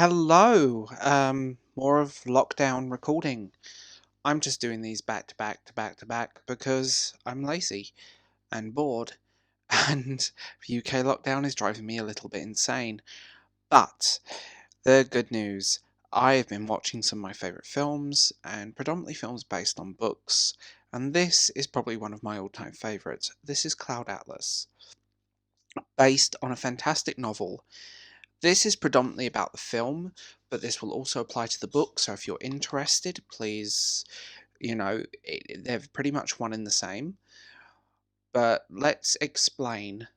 Hello, more of lockdown recording. I'm just doing these back to back to back to back because I'm lazy and bored, and UK lockdown is driving me a little bit insane. But the good news, I've been watching some of my favourite films, and predominantly films based on books, and this is probably one of my all-time favourites. This is Cloud Atlas, based on a fantastic novel. This is predominantly about the film, but this will also apply to the book, so if you're interested, please, they're pretty much one and the same. But let's explain,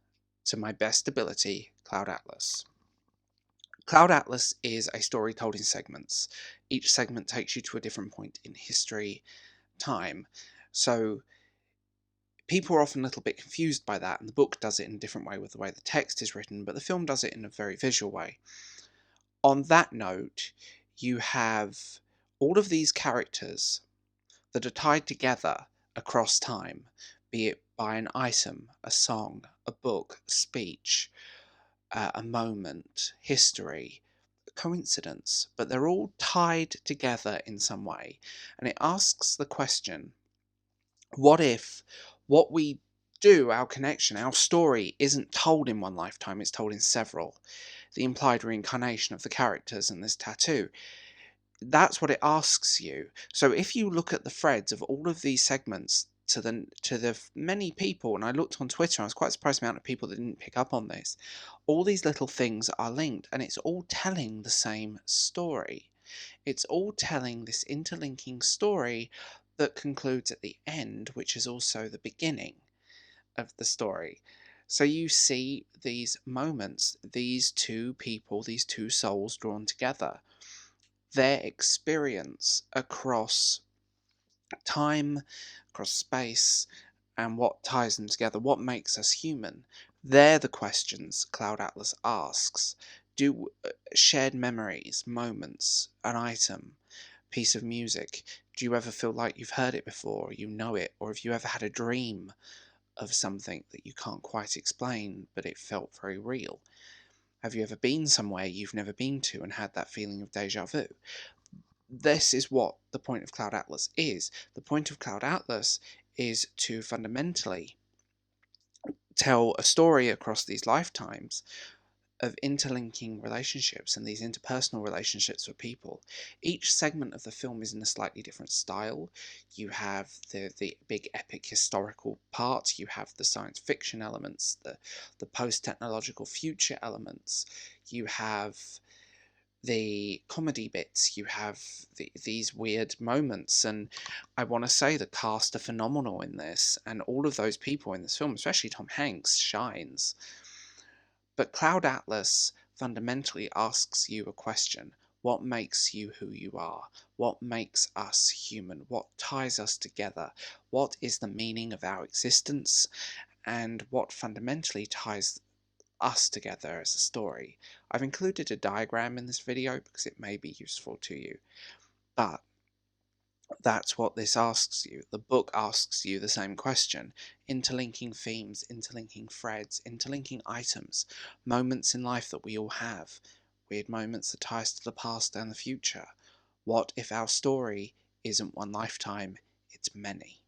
to my best ability, Cloud Atlas. Cloud Atlas is a story told in segments. Each segment takes you to a different point in history, time. So people are often a little bit confused by that, and the book does it in a different way with the way the text is written, but the film does it in a very visual way. On that note, you have all of these characters that are tied together across time, be it by an item, a song, a book, a speech, a moment, history, coincidence, but they're all tied together in some way. And it asks the question, what if what we do, our connection, our story, isn't told in one lifetime, it's told in several? The implied reincarnation of the characters and this tattoo. That's what it asks you. So if you look at the threads of all of these segments to the many people, and I looked on Twitter, I was quite surprised the amount of people that didn't pick up on this. All these little things are linked, and it's all telling the same story. It's all telling this interlinking story that concludes at the end, which is also the beginning of the story. So you see these moments, these two people, these two souls drawn together, their experience across time, across space, and what ties them together, what makes us human. They're the questions Cloud Atlas asks. Do shared memories, moments, an item, piece of music, do you ever feel like you've heard it before, you know it, or have you ever had a dream of something that you can't quite explain, but it felt very real? Have you ever been somewhere you've never been to and had that feeling of deja vu? This is what the point of Cloud Atlas is. The point of Cloud Atlas is to fundamentally tell a story across these lifetimes of interlinking relationships and these interpersonal relationships with people. Each segment of the film is in a slightly different style. You have the big epic historical part, you have the science fiction elements, the post-technological future elements, you have the comedy bits, you have these weird moments, and I want to say the cast are phenomenal in this, and all of those people in this film, especially Tom Hanks, shines. But Cloud Atlas fundamentally asks you a question. What makes you who you are? What makes us human? What ties us together? What is the meaning of our existence? And what fundamentally ties us together as a story? I've included a diagram in this video because it may be useful to you. But that's what this asks you. The book asks you the same question. Interlinking themes, interlinking threads, interlinking items, moments in life that we all have, weird moments that tie us to the past and the future. What if our story isn't one lifetime, it's many?